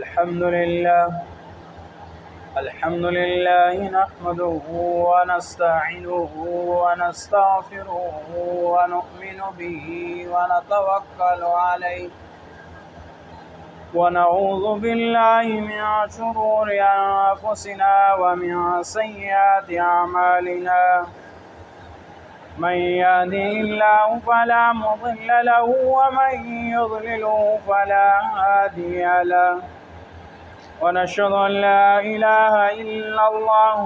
الحمد لله نحمده ونستعينه ونستغفره ونؤمن به ونتوكل عليه ونعوذ بالله من شرور أنفسنا ومن سيئات أعمالنا من يهده الله فلا مضل له ومن يضلله فلا هادي له ونشهد أن لا إله إلا الله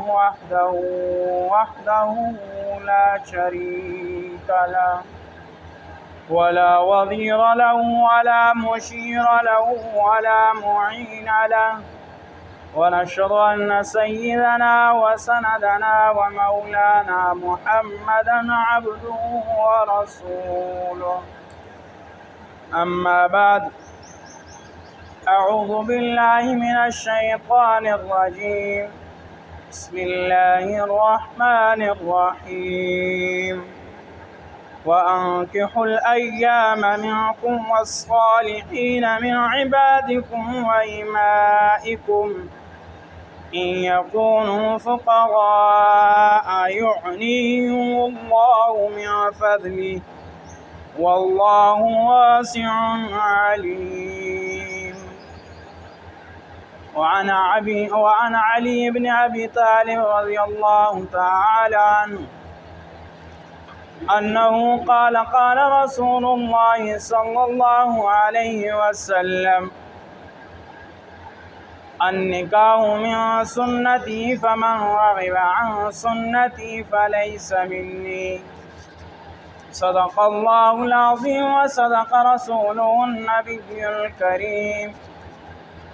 وحده لا شريك له ولا وزير له ولا مشير له ولا معين له ونشهد أن سيدنا وسندنا ومولانا محمدا عبده ورسوله أما بعد أعوذ بالله من الشيطان الرجيم بسم الله الرحمن الرحيم وأنكحوا الأيام منكم والصالحين من عبادكم وإمائكم إن يكونوا فقراء يغنيهم الله من فضله والله واسع عليم وعن علي بن أبي طالب رضي الله تعالى عنه أنه قال رسول الله صلى الله عليه وسلم النكاح من سنتي فمن رغب عن سنتي فليس مني صدق الله العظيم وصدق رسوله النبي الكريم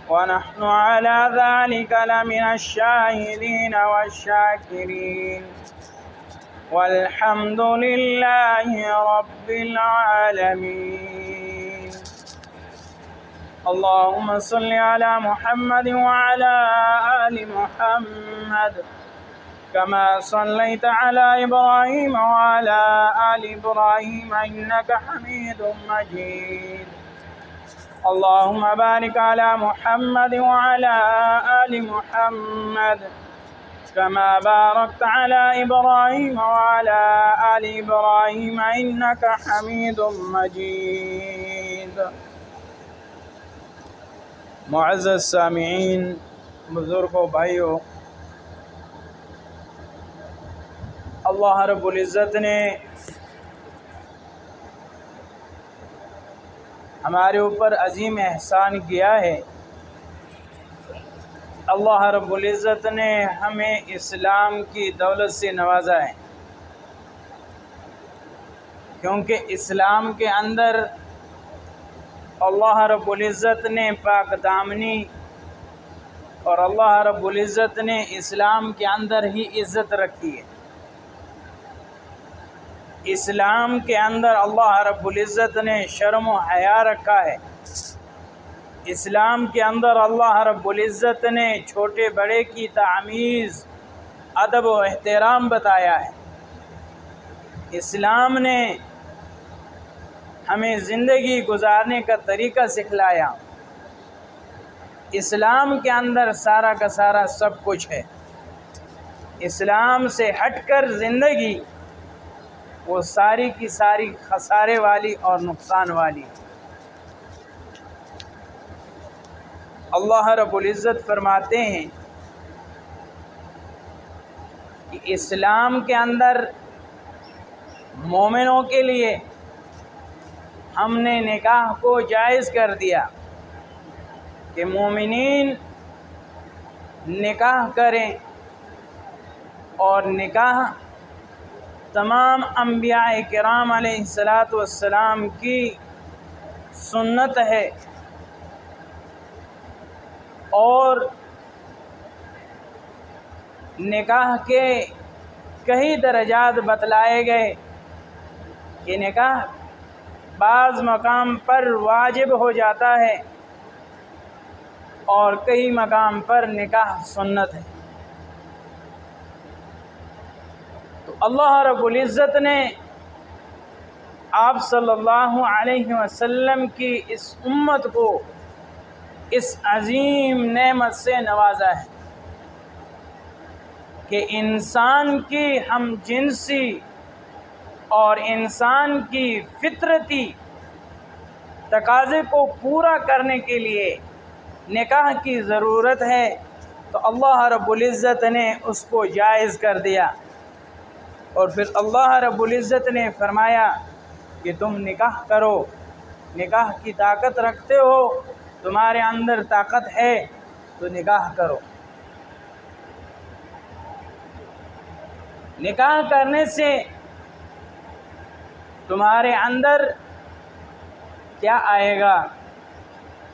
ونحن على ذلك لمن الشاهدين والشاكرين والحمد لله رب العالمين اللهم صل على محمد وعلى آل محمد كما صليت على إبراهيم وعلى آل إبراهيم إنك حميد مجيد اللهم بارك على محمد وعلى آل محمد كما باركت على إبراهيم وعلى آل إبراهيم إنك حميد مجيد معزز سامعین، بزرگوں، بھائیوں، اللہ رب العزت نے ہمارے اوپر عظیم احسان کیا ہے۔ اللہ رب العزت نے ہمیں اسلام کی دولت سے نوازا ہے، کیونکہ اسلام کے اندر اللہ رب العزت نے پاک دامنی اور اللہ رب العزت نے اسلام کے اندر ہی عزت رکھی ہے۔ اسلام کے اندر اللہ رب العزت نے شرم و حیا رکھا ہے۔ اسلام کے اندر اللہ رب العزت نے چھوٹے بڑے کی تمیز، ادب و احترام بتایا ہے۔ اسلام نے ہمیں زندگی گزارنے کا طریقہ سکھلایا۔ اسلام کے اندر سارا کا سارا سب کچھ ہے۔ اسلام سے ہٹ کر زندگی وہ ساری کی ساری خسارے والی اور نقصان والی۔ اللہ رب العزت فرماتے ہیں کہ اسلام کے اندر مومنوں کے لیے ہم نے نکاح کو جائز کر دیا کہ مومنین نکاح کریں، اور نکاح تمام انبیاء کرام علیہ السلام کی سنت ہے، اور نکاح کے کئی درجات بتلائے گئے کہ نکاح بعض مقام پر واجب ہو جاتا ہے اور کئی مقام پر نکاح سنت ہے۔ تو اللہ رب العزت نے آپ صلی اللہ علیہ وسلم کی اس امت کو اس عظیم نعمت سے نوازا ہے کہ انسان کی ہم جنسی اور انسان کی فطرتی تقاضے کو پورا کرنے کے لیے نکاح کی ضرورت ہے، تو اللہ رب العزت نے اس کو جائز کر دیا۔ اور پھر اللہ رب العزت نے فرمایا کہ تم نکاح کرو، نکاح کی طاقت رکھتے ہو، تمہارے اندر طاقت ہے تو نکاح کرو۔ نکاح کرنے سے تمہارے اندر کیا آئے گا؟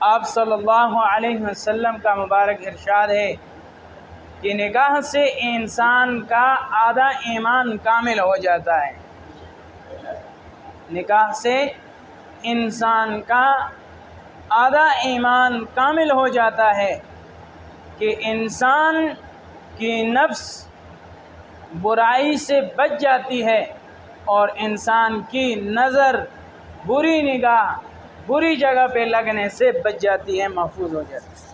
آپ صلی اللہ علیہ وسلم کا مبارک ارشاد ہے کہ نکاح سے انسان کا آدھا ایمان کامل ہو جاتا ہے۔ نکاح سے انسان کا آدھا ایمان کامل ہو جاتا ہے کہ انسان کی نفس برائی سے بچ جاتی ہے اور انسان کی نظر بری نگاہ بری جگہ پہ لگنے سے بچ جاتی ہے، محفوظ ہو جاتی ہے۔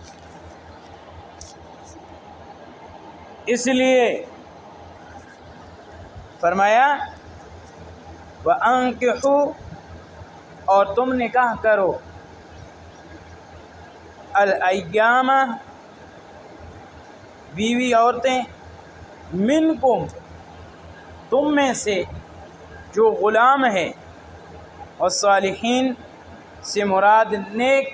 اس لیے فرمایا وَأَنكِحُوا، اور تم نکاح کرو، الایام، بیوی عورتیں، منکم، تم میں سے، جو غلام ہے، اور صالحین سے مراد نیک،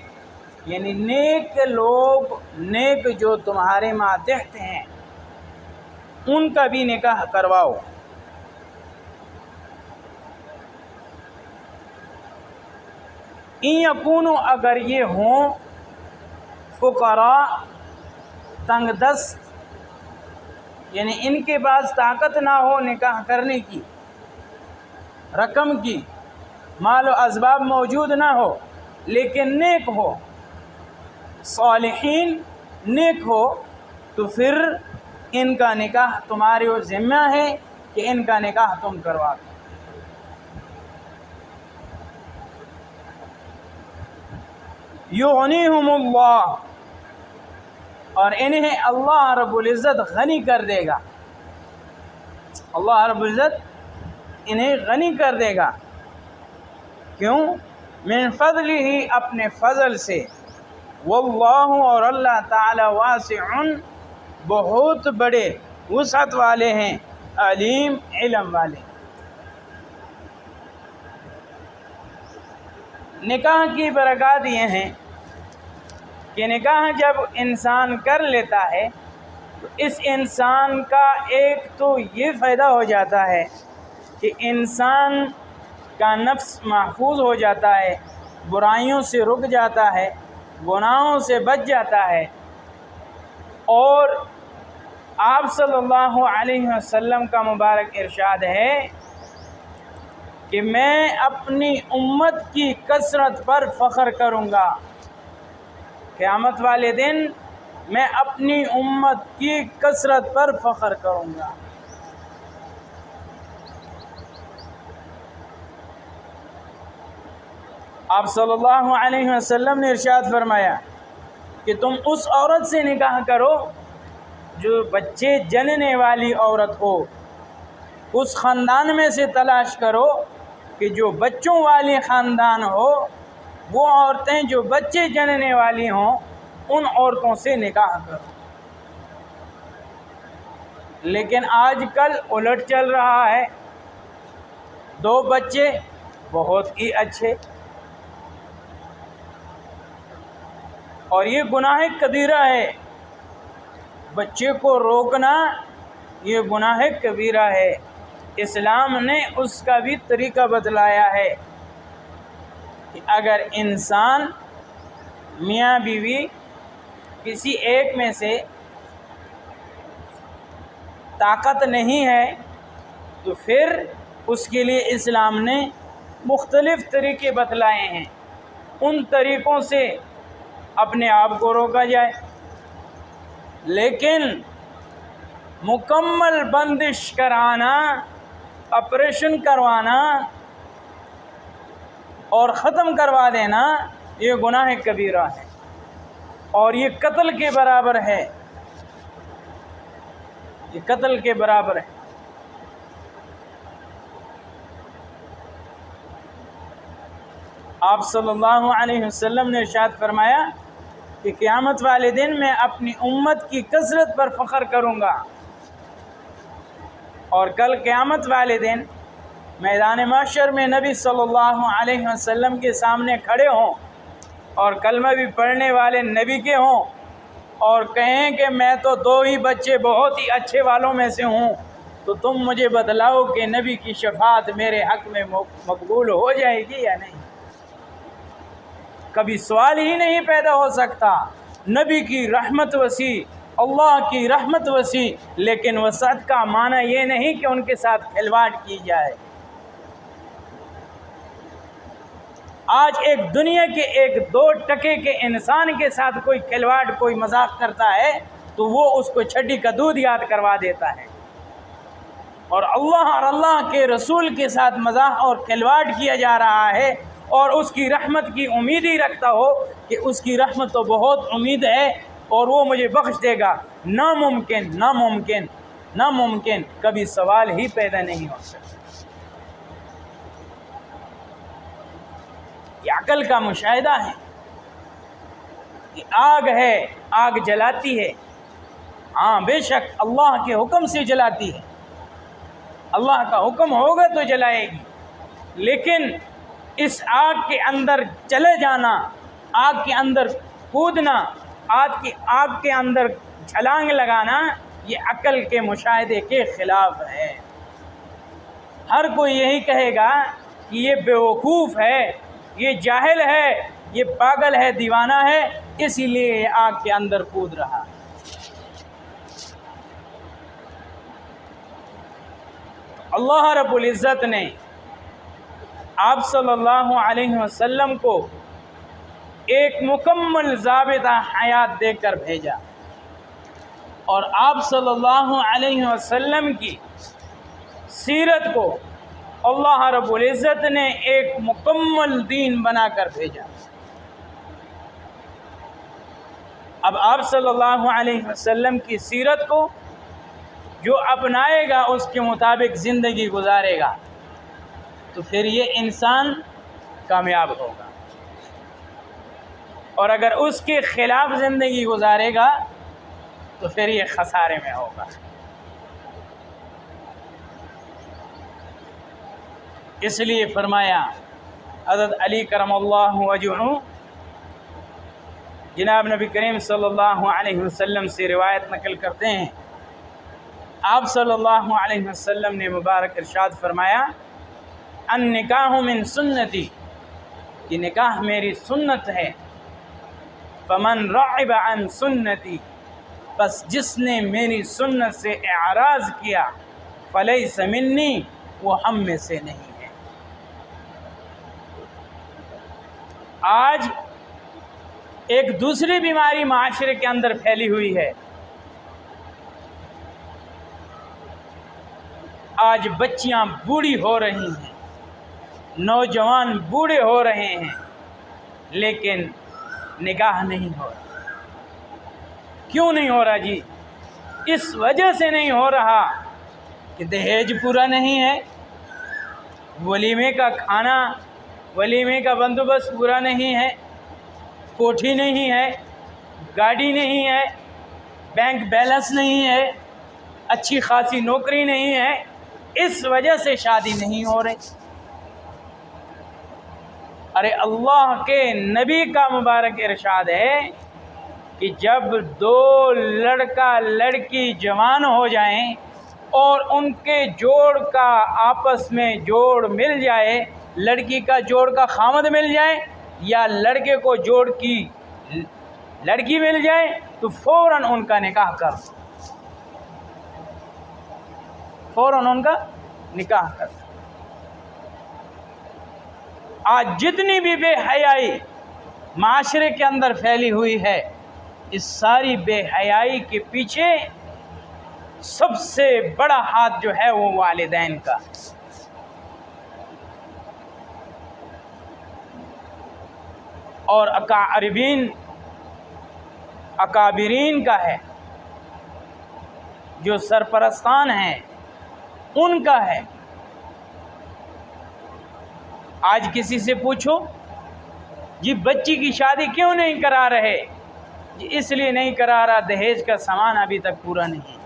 یعنی نیک لوگ، نیک جو تمہارے ماتحت ہیں ان کا بھی نکاح کرواؤ۔ ان یکونوا، اگر یہ ہوں، فقراء، تنگ دست، یعنی ان کے پاس طاقت نہ ہو نکاح کرنے کی، رقم کی، مال و اسباب موجود نہ ہو، لیکن نیک ہو، صالحین نیک ہو، تو پھر ان کا نکاح تمہارے ذمہ ہے کہ ان کا نکاح تم کروا دو۔ یغنیہم اللہ، اور انہیں اللہ رب العزت غنی کر دے گا، اللہ رب العزت انہیں غنی کر دے گا۔ کیوں؟ من فضلہ، اپنے فضل سے، واللہ، اور اللہ تعالی، واسع، بہت بڑے وسعت والے ہیں، علیم، علم والے۔ نکاح کی برکات یہ ہیں کہ نکاح جب انسان کر لیتا ہے تو اس انسان کا ایک تو یہ فائدہ ہو جاتا ہے کہ انسان کا نفس محفوظ ہو جاتا ہے، برائیوں سے رک جاتا ہے، گناہوں سے بچ جاتا ہے۔ اور آپ صلی اللہ علیہ وسلم کا مبارک ارشاد ہے کہ میں اپنی امت کی کثرت پر فخر کروں گا، قیامت والے دن میں اپنی امت کی کثرت پر فخر کروں گا۔ آپ صلی اللہ علیہ وسلم نے ارشاد فرمایا کہ تم اس عورت سے نکاح کرو جو بچے جننے والی عورت ہو، اس خاندان میں سے تلاش کرو کہ جو بچوں والی خاندان ہو، وہ عورتیں جو بچے جننے والی ہوں ان عورتوں سے نکاح کرو۔ لیکن آج کل الٹ چل رہا ہے، 2 بچے بہت ہی اچھے، اور یہ گناہ کبیرہ ہے، بچے کو روکنا یہ گناہ کبیرہ ہے۔ اسلام نے اس کا بھی طریقہ بتلایا ہے کہ اگر انسان میاں بیوی کسی ایک میں سے طاقت نہیں ہے تو پھر اس کے لیے اسلام نے مختلف طریقے بتلائے ہیں، ان طریقوں سے اپنے آپ کو روکا جائے۔ لیکن مکمل بندش کرانا، آپریشن کروانا اور ختم کروا دینا یہ گناہ کبیرہ ہے۔ اور یہ قتل کے برابر ہے، یہ قتل کے برابر ہے۔ آپ صلی اللہ علیہ وسلم نے ارشاد فرمایا کہ قیامت والے دن میں اپنی امت کی کثرت پر فخر کروں گا، اور کل قیامت والے دن میدان محشر میں نبی صلی اللہ علیہ وسلم کے سامنے کھڑے ہوں اور کلمہ بھی پڑھنے والے نبی کے ہوں اور کہیں کہ میں تو 2 ہی بچے بہت ہی اچھے والوں میں سے ہوں، تو تم مجھے بتلاؤ کہ نبی کی شفاعت میرے حق میں مقبول ہو جائے گی یا نہیں؟ کبھی سوال ہی نہیں پیدا ہو سکتا۔ نبی کی رحمت وسیع، اللہ کی رحمت وسیع، لیکن وسعت کا معنی یہ نہیں کہ ان کے ساتھ کھلواڑ کی جائے۔ آج ایک دنیا کے 1-2 ٹکے کے انسان کے ساتھ کوئی کھلواڑ، کوئی مذاق کرتا ہے تو وہ اس کو چھٹی کا دودھ یاد کروا دیتا ہے، اور اللہ کے رسول کے ساتھ مذاق اور کھلواڑ کیا جا رہا ہے، اور اس کی رحمت کی امید ہی رکھتا ہو کہ اس کی رحمت تو بہت امید ہے اور وہ مجھے بخش دے گا۔ ناممکن، ناممکن، ناممکن، کبھی سوال ہی پیدا نہیں ہو سکتا۔ یہ عقل کا مشاہدہ ہے کہ آگ ہے، آگ جلاتی ہے، ہاں بے شک اللہ کے حکم سے جلاتی ہے، اللہ کا حکم ہوگا تو جلائے گی، لیکن اس آگ کے اندر چلے جانا، آگ کے اندر کودنا، آگ کے اندر چھلانگ لگانا، یہ عقل کے مشاہدے کے خلاف ہے۔ ہر کوئی یہی کہے گا کہ یہ بیوقوف ہے، یہ جاہل ہے، یہ پاگل ہے، دیوانہ ہے، اسی لیے یہ آگ کے اندر کود رہا۔ اللہ رب العزت نے آپ صلی اللہ علیہ وسلم کو ایک مکمل ضابطہ حیات دے کر بھیجا، اور آپ صلی اللہ علیہ وسلم کی سیرت کو اللہ رب العزت نے ایک مکمل دین بنا کر بھیجا۔ اب آپ صلی اللہ علیہ وسلم کی سیرت کو جو اپنائے گا، اس کے مطابق زندگی گزارے گا، تو پھر یہ انسان کامیاب ہوگا، اور اگر اس کے خلاف زندگی گزارے گا تو پھر یہ خسارے میں ہوگا۔ اس لیے فرمایا حضرت علی کرم اللہ وجہہ، جناب نبی کریم صلی اللہ علیہ وسلم سے روایت نقل کرتے ہیں، آپ صلی اللہ علیہ وسلم نے مبارک ارشاد فرمایا، النکاح من سنتی، کہ نکاح میری سنت ہے، فمن رغب عن سنتی، بس جس نے میری سنت سے اعراض کیا، فلیس منی، وہ ہم میں سے نہیں ہے۔ آج ایک دوسری بیماری معاشرے کے اندر پھیلی ہوئی ہے۔ آج بچیاں بوڑھی ہو رہی ہیں، نوجوان بوڑھے ہو رہے ہیں، لیکن نکاح نہیں ہو رہا۔ کیوں نہیں ہو رہا جی؟ اس وجہ سے نہیں ہو رہا کہ دہیج پورا نہیں ہے، ولیمے کا کھانا، ولیمے کا بندوبست پورا نہیں ہے، کوٹھی نہیں ہے، گاڑی نہیں ہے، بینک بیلنس نہیں ہے، اچھی خاصی نوکری نہیں ہے، اس وجہ سے شادی نہیں ہو رہی۔ ارے اللہ کے نبی کا مبارک ارشاد ہے کہ جب 2 لڑکا لڑکی جوان ہو جائیں اور ان کے جوڑ کا آپس میں جوڑ مل جائے، لڑکی کا جوڑ کا خامد مل جائے یا لڑکے کو جوڑ کی لڑکی مل جائے، تو فوراً ان کا نکاح کر دو، فوراً ان کا نکاح کر دو۔ آج جتنی بھی بے حیائی معاشرے کے اندر پھیلی ہوئی ہے، اس ساری بے حیائی کے پیچھے سب سے بڑا ہاتھ جو ہے وہ والدین کا۔ اور اکابرین اکابرین کا ہے، جو سرپرستان ہیں ان کا ہے۔ آج کسی سے پوچھو جی بچی کی شادی کیوں نہیں کرا رہے؟ جی اس لیے نہیں کرا رہا، دہیج کا سامان ابھی تک پورا نہیں۔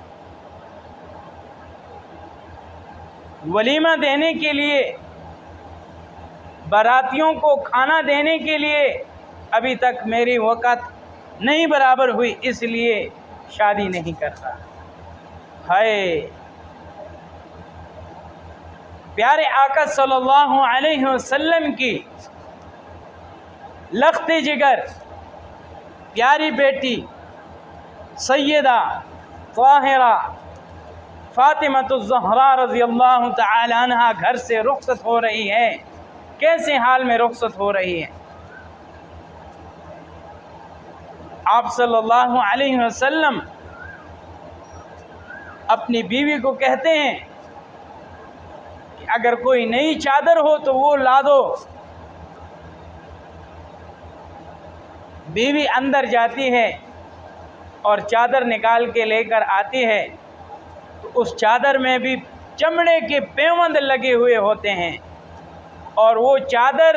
ولیمہ دینے کے لیے، باراتیوں کو کھانا دینے کے لیے ابھی تک میری وقت نہیں برابر ہوئی، اس لیے شادی نہیں کرتا۔ ہائے پیارے آقا صلی اللہ علیہ وسلم کی لخت جگر پیاری بیٹی سیدہ طاہرہ فاطمۃ الزہرا رضی اللہ تعالی عنہا گھر سے رخصت ہو رہی ہے۔ کیسے حال میں رخصت ہو رہی ہے؟ آپ صلی اللہ علیہ وسلم اپنی بیوی کو کہتے ہیں کہ اگر کوئی نئی چادر ہو تو وہ لا دو۔ بیوی اندر جاتی ہے اور چادر نکال کے لے کر آتی ہے تو اس چادر میں بھی چمڑے کے پیوند لگے ہوئے ہوتے ہیں، اور وہ چادر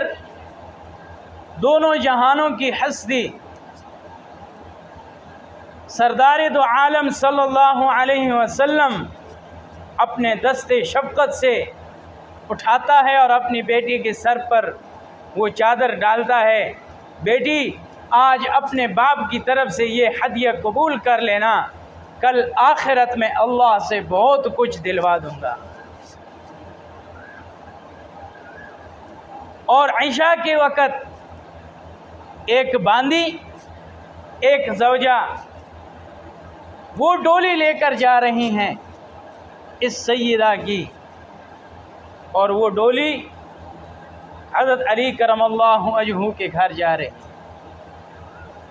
دونوں جہانوں کی ہستی سردار دو عالم صلی اللہ علیہ وسلم اپنے دست شفقت سے اٹھاتا ہے اور اپنی بیٹی کے سر پر وہ چادر ڈالتا ہے۔ بیٹی آج اپنے باپ کی طرف سے یہ ہدیہ قبول کر لینا، کل آخرت میں اللہ سے بہت کچھ دلوا دوں گا۔ اور عشاء کے وقت ایک باندی، ایک زوجہ وہ ڈولی لے کر جا رہی ہیں اس سیدہ کی، اور وہ ڈولی حضرت علی کرم اللہ وجہہ کے گھر جا رہے۔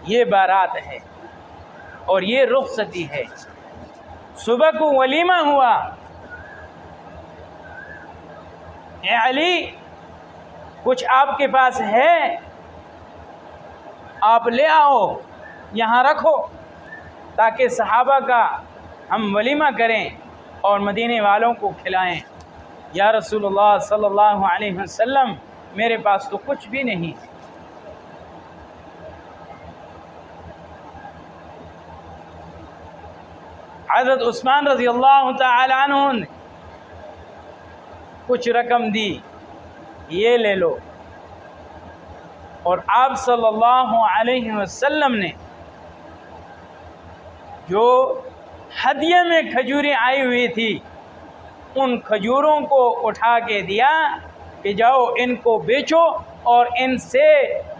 یہ بارات ہے اور یہ رخصتی ہے۔ صبح کو ولیمہ ہوا، اے علی کچھ آپ کے پاس ہے آپ لے آؤ، یہاں رکھو تاکہ صحابہ کا ہم ولیمہ کریں اور مدینے والوں کو کھلائیں۔ یا رسول اللہ صلی اللہ علیہ وسلم میرے پاس تو کچھ بھی نہیں۔ حضرت عثمان رضی اللہ تعالی عنہ نے کچھ رقم دی، یہ لے لو، اور آپ صلی اللہ علیہ وسلم نے جو ہدیے میں کھجوریں آئی ہوئی تھی ان کھجوروں کو اٹھا کے دیا کہ جاؤ ان کو بیچو اور ان سے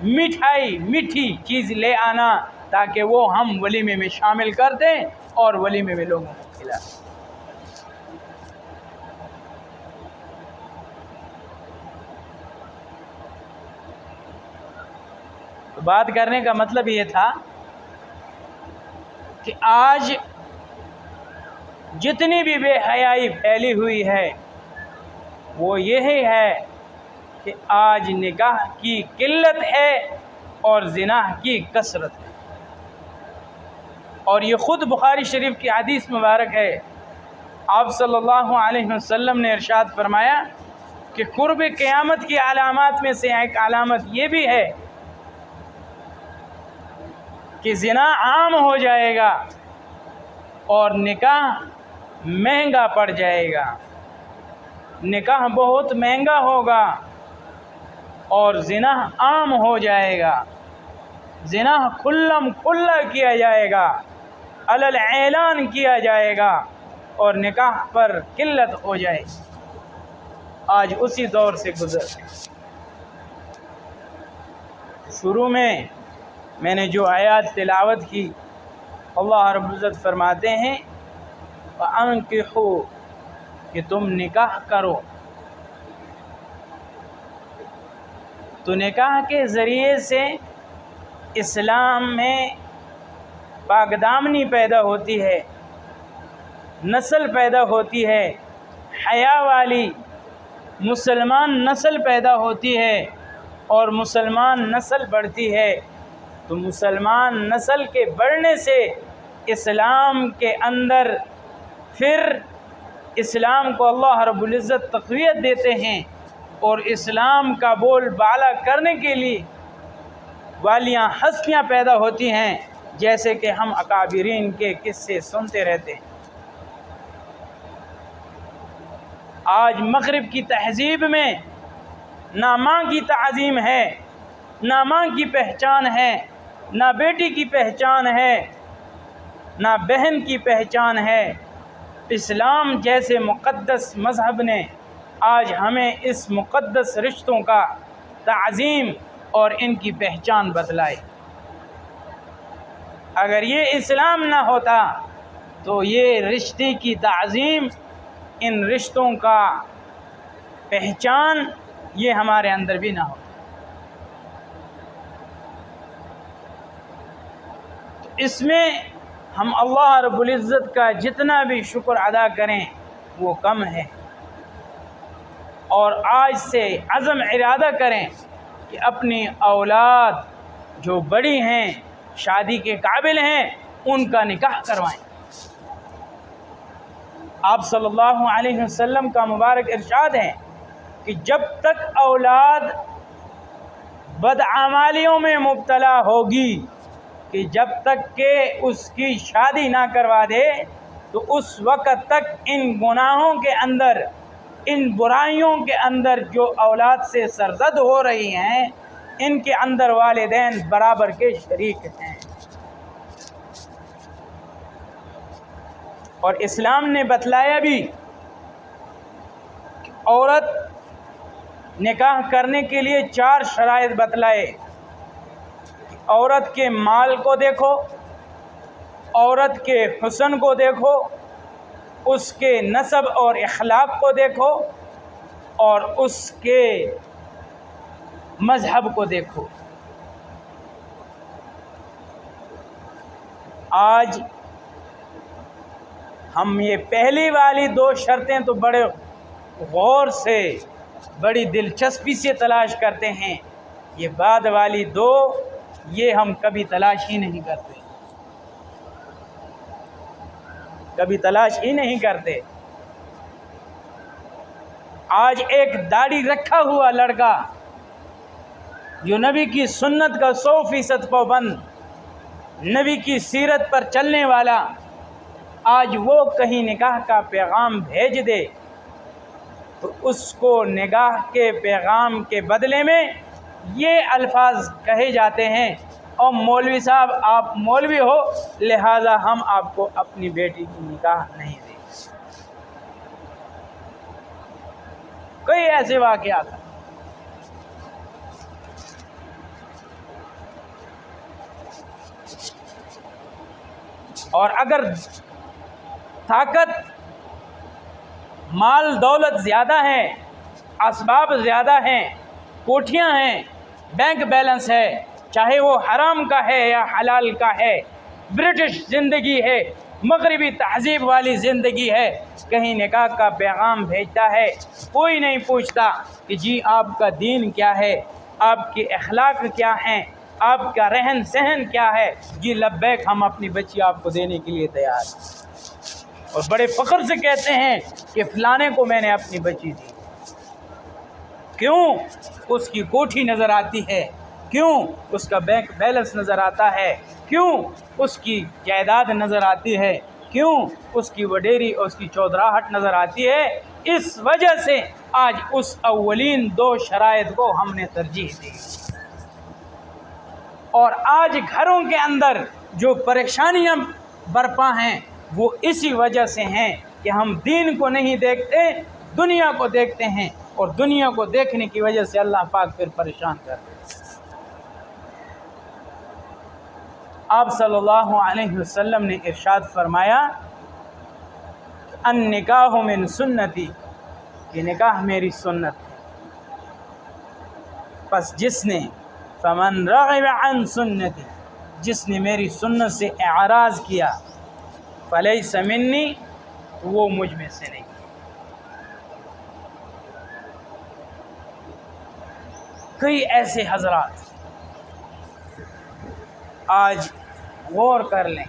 مٹھائی میٹھی چیز لے آنا تاکہ وہ ہم ولیمے میں شامل کر دیں اور ولیمے میں لوگوں کو کھلائیں۔ تو بات کرنے کا مطلب یہ تھا کہ آج جتنی بھی بے حیائی پھیلی ہوئی ہے وہ یہی ہے کہ آج نکاح کی قلت ہے اور زنا کی کثرت ہے۔ اور یہ خود بخاری شریف کی حدیث مبارک ہے، آپ صلی اللہ علیہ وسلم نے ارشاد فرمایا کہ قرب قیامت کی علامات میں سے ایک علامت یہ بھی ہے کہ زنا عام ہو جائے گا اور نکاح مہنگا پڑ جائے گا، نکاح بہت مہنگا ہوگا اور زنا عام ہو جائے گا، زنا کھلم کھلا کیا جائے گا، علل اعلان کیا جائے گا اور نکاح پر قلت ہو جائے گی۔ آج اسی دور سے گزر شروع میں نے جو آیات تلاوت کی، اللہ رب العزت فرماتے ہیں وَأَنكِحُوا کہ تم نکاح کرو، تو نکاح کے ذریعے سے اسلام میں پاک دامنی پیدا ہوتی ہے، نسل پیدا ہوتی ہے، حیا والی مسلمان نسل پیدا ہوتی ہے اور مسلمان نسل بڑھتی ہے۔ تو مسلمان نسل کے بڑھنے سے اسلام کے اندر پھر اسلام کو اللہ رب العزت تقویت دیتے ہیں اور اسلام کا بول بالا کرنے کے لیے والیاں ہستیاں پیدا ہوتی ہیں، جیسے کہ ہم اکابرین کے قصے سنتے رہتے ہیں۔ آج مغرب کی تہذیب میں نہ ماں کی تعظیم ہے، نہ ماں کی پہچان ہے، نہ بیٹی کی پہچان ہے، نہ بہن کی پہچان ہے۔ اسلام جیسے مقدس مذہب نے آج ہمیں اس مقدس رشتوں کا تعظیم اور ان کی پہچان بتلائی۔ اگر یہ اسلام نہ ہوتا تو یہ رشتے کی تعظیم، ان رشتوں کا پہچان یہ ہمارے اندر بھی نہ ہوتا۔ تو اس میں ہم اللہ رب العزت کا جتنا بھی شکر ادا کریں وہ کم ہے، اور آج سے عزم ارادہ کریں کہ اپنی اولاد جو بڑی ہیں، شادی کے قابل ہیں، ان کا نکاح کروائیں۔ آپ صلی اللہ علیہ وسلم کا مبارک ارشاد ہے کہ جب تک اولاد بدعمالیوں میں مبتلا ہوگی، کہ جب تک کہ اس کی شادی نہ کروا دے تو اس وقت تک ان گناہوں کے اندر، ان برائیوں کے اندر جو اولاد سے سرزد ہو رہی ہیں، ان کے اندر والدین برابر کے شریک ہیں۔ اور اسلام نے بتلایا بھی کہ عورت نکاح کرنے کے لیے 4 شرائط بتلائے۔ عورت کے مال کو دیکھو، عورت کے حسن کو دیکھو، اس کے نسب اور اخلاق کو دیکھو، اور اس کے مذہب کو دیکھو۔ آج ہم یہ پہلی والی 2 شرطیں تو بڑے غور سے، بڑی دلچسپی سے تلاش کرتے ہیں، یہ بعد والی 2 یہ ہم کبھی تلاش ہی نہیں کرتے، کبھی تلاش ہی نہیں کرتے۔ آج ایک داڑھی رکھا ہوا لڑکا جو نبی کی سنت کا 100% پابند، نبی کی سیرت پر چلنے والا، آج وہ کہیں نکاح کا پیغام بھیج دے تو اس کو نکاح کے پیغام کے بدلے میں یہ الفاظ کہے جاتے ہیں، اور مولوی صاحب آپ مولوی ہو لہذا ہم آپ کو اپنی بیٹی کی نکاح نہیں دیں گے۔ کئی ایسے واقعات ہیں۔ اور اگر طاقت، مال دولت زیادہ ہے، اسباب زیادہ ہیں، کوٹھیاں ہیں، بینک بیلنس ہے، چاہے وہ حرام کا ہے یا حلال کا ہے، برٹش زندگی ہے، مغربی تہذیب والی زندگی ہے، کہیں نکاح کا پیغام بھیجتا ہے، کوئی نہیں پوچھتا کہ جی آپ کا دین کیا ہے، آپ کے اخلاق کیا ہیں، آپ کا رہن سہن کیا ہے، جی لبیک ہم اپنی بچی آپ کو دینے کے لیے تیار ہیں، اور بڑے فخر سے کہتے ہیں کہ فلانے کو میں نے اپنی بچی دی۔ کیوں؟ اس کی کوٹھی نظر آتی ہے، کیوں اس کا بینک بیلنس نظر آتا ہے، کیوں اس کی جائیداد نظر آتی ہے، کیوں اس کی وڈیری اور اس کی چودراہٹ نظر آتی ہے۔ اس وجہ سے آج اس اولین 2 شرائط کو ہم نے ترجیح دی، اور آج گھروں کے اندر جو پریشانیاں برپا ہیں وہ اسی وجہ سے ہیں کہ ہم دین کو نہیں دیکھتے، دنیا کو دیکھتے ہیں، اور دنیا کو دیکھنے کی وجہ سے اللہ پاک پھر پریشان کرتے ہیں۔ آپ صلی اللہ علیہ وسلم نے ارشاد فرمایا النکاح من سنتی، کہ نکاح میری سنت ہے، پس جس نے فمن رغب عن سنتی، جس نے میری سنت سے اعراض کیا، فلیس منی، وہ مجھ میں سے نہیں۔ کئی ایسے حضرات آج غور کر لیں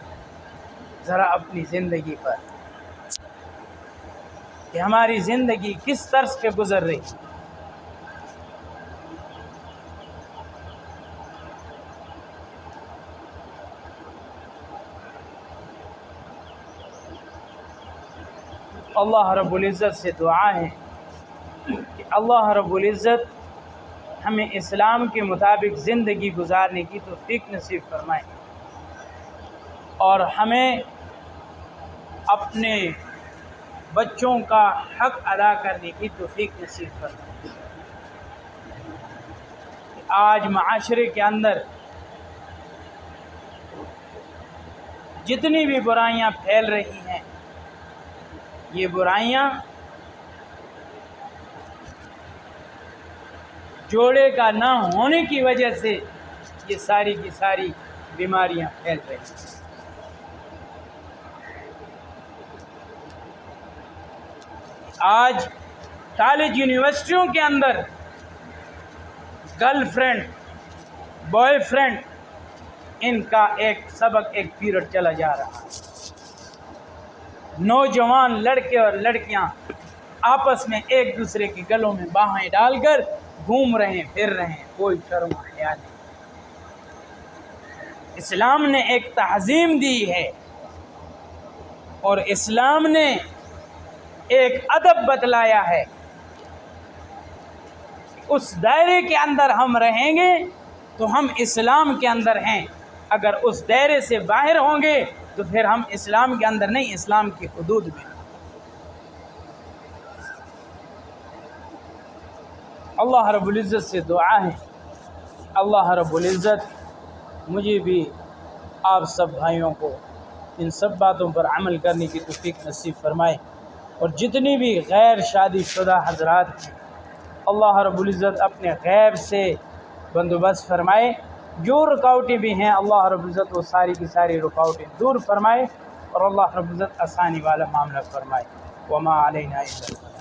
ذرا اپنی زندگی پر کہ ہماری زندگی کس طرز پہ گزر رہی ہے۔ اللہ رب العزت سے دعا ہے کہ اللہ رب العزت ہمیں اسلام کے مطابق زندگی گزارنے کی توفیق نصیب فرمائے اور ہمیں اپنے بچوں کا حق ادا کرنے کی توفیق نصیب فرمائے۔ آج معاشرے کے اندر جتنی بھی برائیاں پھیل رہی ہیں، یہ برائیاں جوڑے کا نہ ہونے کی وجہ سے یہ ساری کی ساری بیماریاں پھیل رہی ہیں۔ آج کالج یونیورسٹیوں کے اندر گرل فرینڈ بوائے فرینڈ ان کا ایک سبق ایک پیریڈ چلا جا رہا ہے۔ نوجوان لڑکے اور لڑکیاں آپس میں ایک دوسرے کے گلوں میں باہیں ڈال کر گھوم رہے ہیں، پھر رہے ہیں، کوئی شرم و حیا نہیں۔ اسلام نے ایک تعظیم دی ہے اور اسلام نے ایک ادب بتلایا ہے۔ اس دائرے کے اندر ہم رہیں گے تو ہم اسلام کے اندر ہیں، اگر اس دائرے سے باہر ہوں گے تو پھر ہم اسلام کے اندر نہیں، اسلام کی حدود میں۔ اللہ رب العزت سے دعا ہے اللہ رب العزت مجھے بھی آپ سب بھائیوں کو ان سب باتوں پر عمل کرنے کی توفیق نصیب فرمائے، اور جتنی بھی غیر شادی شدہ حضرات ہیں اللہ رب العزت اپنے غیب سے بندوبست فرمائے، جو رکاوٹیں بھی ہیں اللہ رب العزت وہ ساری کی ساری رکاوٹیں دور فرمائے، اور اللہ رب العزت آسانی والا معاملہ فرمائے۔ وما علینا الا البلاغ۔